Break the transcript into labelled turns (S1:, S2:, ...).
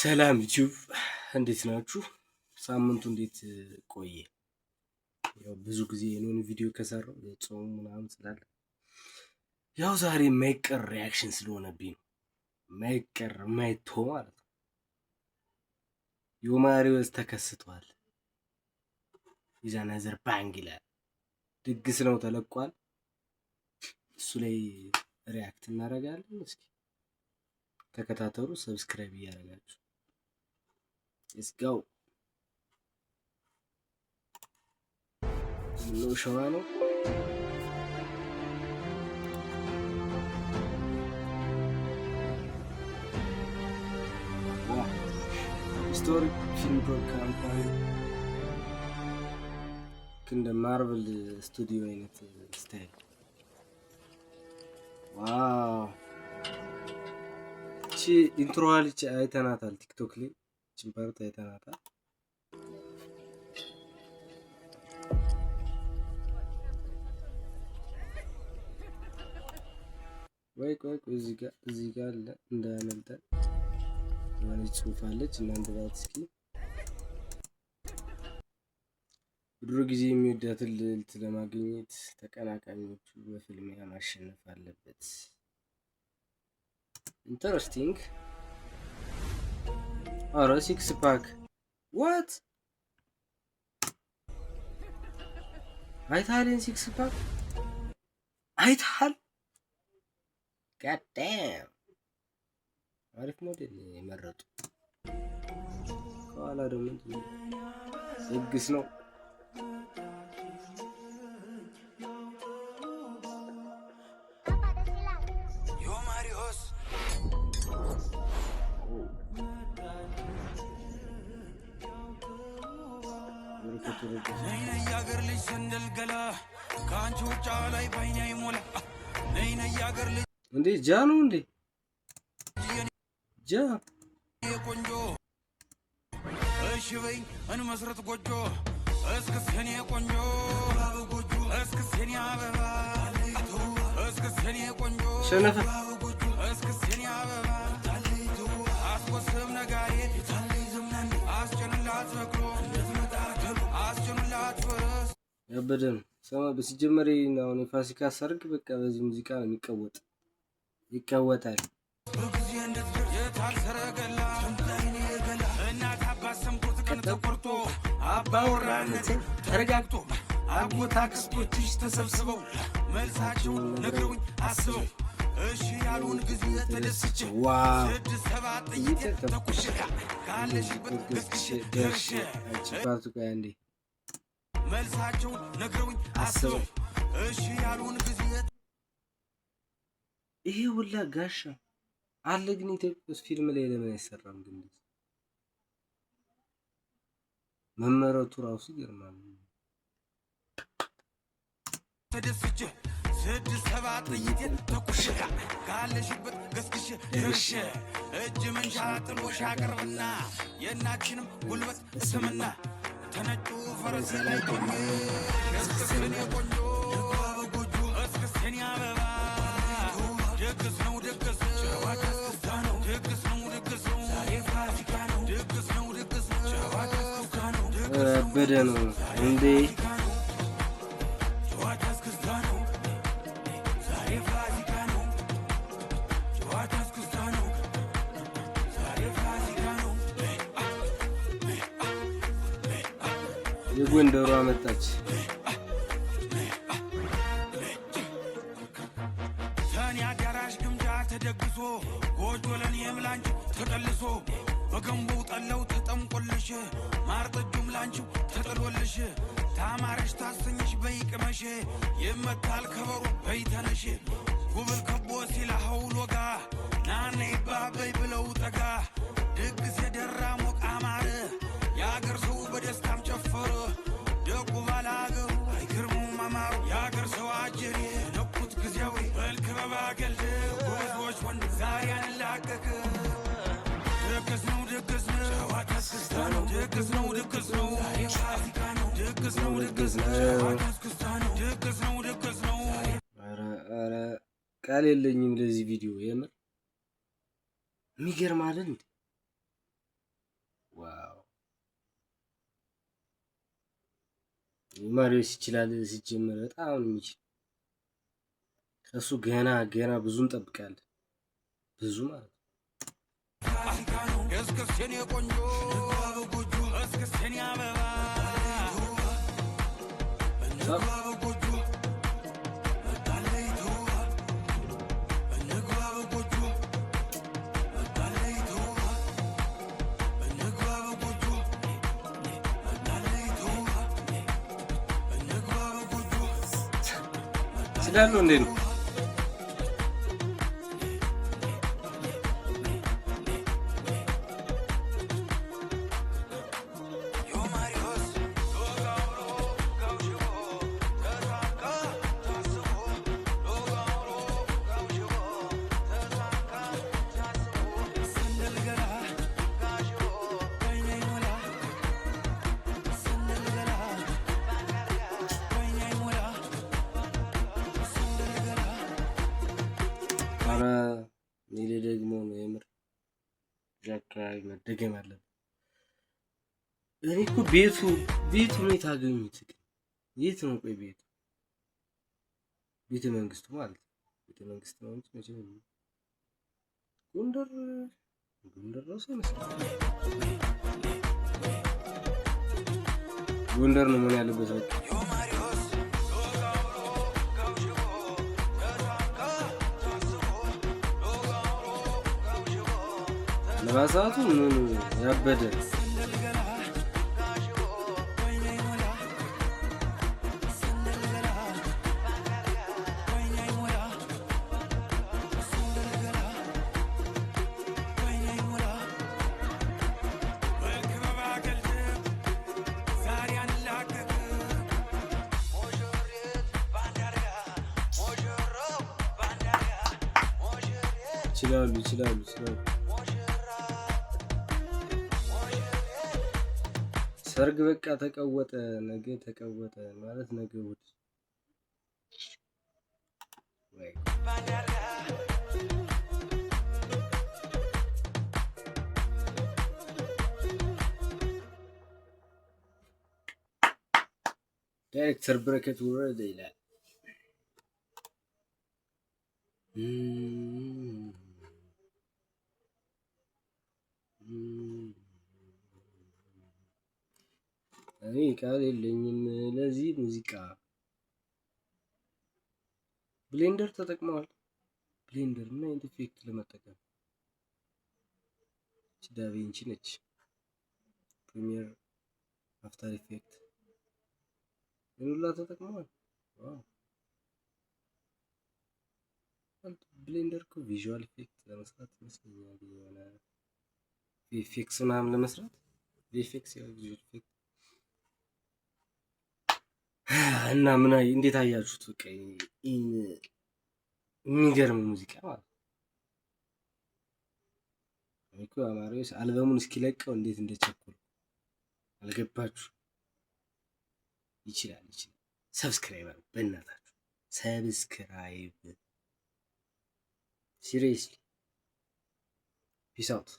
S1: ሰላም ዩቲዩብ እንዴት ናችሁ? ሳምንቱ እንዴት ቆየ? ያው ብዙ ጊዜ የሆነ ቪዲዮ ከሰራው ጾም ምናምን ስላለ ያው ዛሬ የማይቀር ሪያክሽን ስለሆነብኝ ነው። የማይተው ማለት ነው። ዮማሪዎስ ተከስቷል። ይዛናዘር ባንግ ይላል። ድግስ ነው ተለቋል። እሱ ላይ ሪያክት እናደርጋለን። እስኪ ተከታተሉ፣ ሰብስክራይብ እያደረጋችሁ let's go. No shawano. Wow. Historic film company. Kinda Marvel studio አይነት ስታይል ዋው እቺ ኢንትሮ አልች አይተናታል ቲክቶክ ላይ ችምፓርት አይተናታል ወይ እዚህ ጋር አለ እንዳያመልጠን ማለት ጽሁፍ አለች እናንተ ባት እስኪ ድሮ ጊዜ የሚወዳትን ልዕልት ለማግኘት ተቀናቃኞቹ በፊልሚያ ማሸነፍ አለበት። ኢንተረስቲንግ ኧረ ሲክስ ፓክ ዋት አይታልን ሲክስ ፓክ አይታል ጋዳም አሪፍ ሞዴል የመረጡ ከኋላ ደግሞ ድግስ ነው።
S2: ነይ ያገር ልጅ ሰንደል ገላ ካንቺ ውጫ ላይ ባይኛ ይሞላ ነይ ያገር ልጅ
S1: እንዴ ጃኑ እንዴ ጃ
S2: ቆንጆ እሺ በይ እንመስረት ጎጆ እስክስኔ ቆንጆ ጎጆ እስክስኔ አበባ እስክስኔ ቆንጆ
S1: ሸነፈ
S2: እስክስኔ አበባ አስወስም ነጋሪ አስጨንላት በቅሎ
S1: ያበደ ነው። ሰማ በሲጀመር አሁን የፋሲካ ሰርግ በቃ በዚህ ሙዚቃ ነው ይቀወጣል።
S2: አባወራነት ተረጋግቶ አጎት አክስቶችሽ ተሰብስበው መልሳቸውን ነግረውኝ አስበው እሺ ያሉን ጊዜ ተደስቼ ስድስት ሰባት ጥይት ተኩሼ ካለሽበት ገስግሼ ደርሼ
S1: እንዴ
S2: መልሳቸውን ነግረውኝ አስበው እሺ ያሉን ጊዜ
S1: ይሄ ሁላ ጋሻ አለ። ግን ኢትዮጵያ ውስጥ ፊልም ላይ ለምን አይሰራም? ግን መመረቱ ራሱ ይገርማል።
S2: ተደስቼ ስድስት ሰባት ጥይት ተኩሼ ካለሽበት ገስግሼ ደርሼ እጅ መንሻ ጥሎሽ አቅርብና የእናችንም ጉልበት ስምና ተነጩ ፈረስ ላይ ቆሜ እስክስኔ ቆንጆ ጎጆ እስክስኔ አበባ ደግስ ነው ደግስ ጨዋታ እስክስታ ነው ደግስ ነው ደግስ ነው ዛሬ ፋሲካ ነው ደግስ ነው ደግስ ነው ጨዋታ እስክስታ ነው
S1: ያበደ ነው እንዴ
S2: ጨዋታ እስክስታ ነው ዛሬ ፋሲካ ነው ጨዋታ እስክስታ ነው ዛሬ ፋሲካ ነው
S1: የጎንደሯ መጣች
S2: ሰኔ አዳራሽ ግምጃ ተደግሶ ጎጆ ለኔም ላንቺ ተቀልሶ በገንቦው ጠለው ተጠምቆልሽ ማር ጠጁም ላንቺው ተጥሎልሽ ታማረሽ ታሰኝሽ በይቅመሽ ይመታል ከበሮ በይተነሽ ጉብል ከቦ ሲላ ሀውሎ ጋ ናነ ይባበይ ብለው ጠጋ ድግስ የደራ ሞቅ አማረ የአገር ሰው በደስታም ጨፈረ ደጉ ባላገሩ አይገርሙም አማሩ የአገር ሰው አጀሬ ነኩት ጊዜያዊ መልክ በባገልድ ጎበዞች ወንድ ዛሬ አንላቀቅ ድግስ ነው ድግስ ነው ጨዋታ እስክስታ ነው ድግስ ነው ድግስ ነው ዛሬ ፋሲካ ነው ድግስ ነው ድግስ ነው ጨዋታ እስክስታ ነው ድግስ ነው ድግስ ነው።
S1: ኧረ ቃል የለኝም ለዚህ ቪዲዮ የምር የሚገርም አይደል እንዴ? ማሪዮስ ይችላል ሲጀመር በጣም ነው የሚችል። ከሱ ገና ብዙ እንጠብቃለን። ብዙ ማለት ነው። እስክስቴን የቆንጆ እስክስቴን ያበባ ይችላሉ እንዴ ነው ኔሌ ደግሞ ነው የምር አካባቢ መደገም አለበት። እኔ እኮ ቤቱ ነው የታገኙት። የት ነው ቆይ ቤቱ? ቤተ መንግስቱ ማለት ነው። ቤተ መንግስት ነው እንጂ መቼም ጎንደር ነው ይመስላል። ጎንደር ነው ምን ያለበት በቃ ለባሳቱ ምን ያበደ ይችላሉ። ሰርግ በቃ ተቀወጠ። ነገ ተቀወጠ ማለት ነገ እሑድ ዳይሬክተር በረከት ወረደ ይላል። እኔ ቃል የለኝም ለዚህ ሙዚቃ። ብሌንደር ተጠቅመዋል። ብሌንደር እና ኢፌክት ለመጠቀም ዳቪንቺ ነች። ፕሪሚየር፣ አፍተር ኢፌክት ሁላ ተጠቅመዋል። ዋው ብሌንደር እኮ ቪዥዋል ኢፌክት ለመስራት ይመስለኛል የሆነ ቪኤፍኤክስ ምናምን ለመስራት ቪኤፍኤክስ ያው ቪዥዋል ኢፌክት እና ምን እንዴት አያችሁት? በቃ የሚገርም ሙዚቃ ማለት ነው እኮ አማሪዎስ አልበሙን እስኪለቀው እንዴት እንደቸኮሉ አልገባችሁ? ይችላል ሰብስክራይብ በእናታችሁ ሰብስክራይብ ሲሪየስሊ ፒስ አውት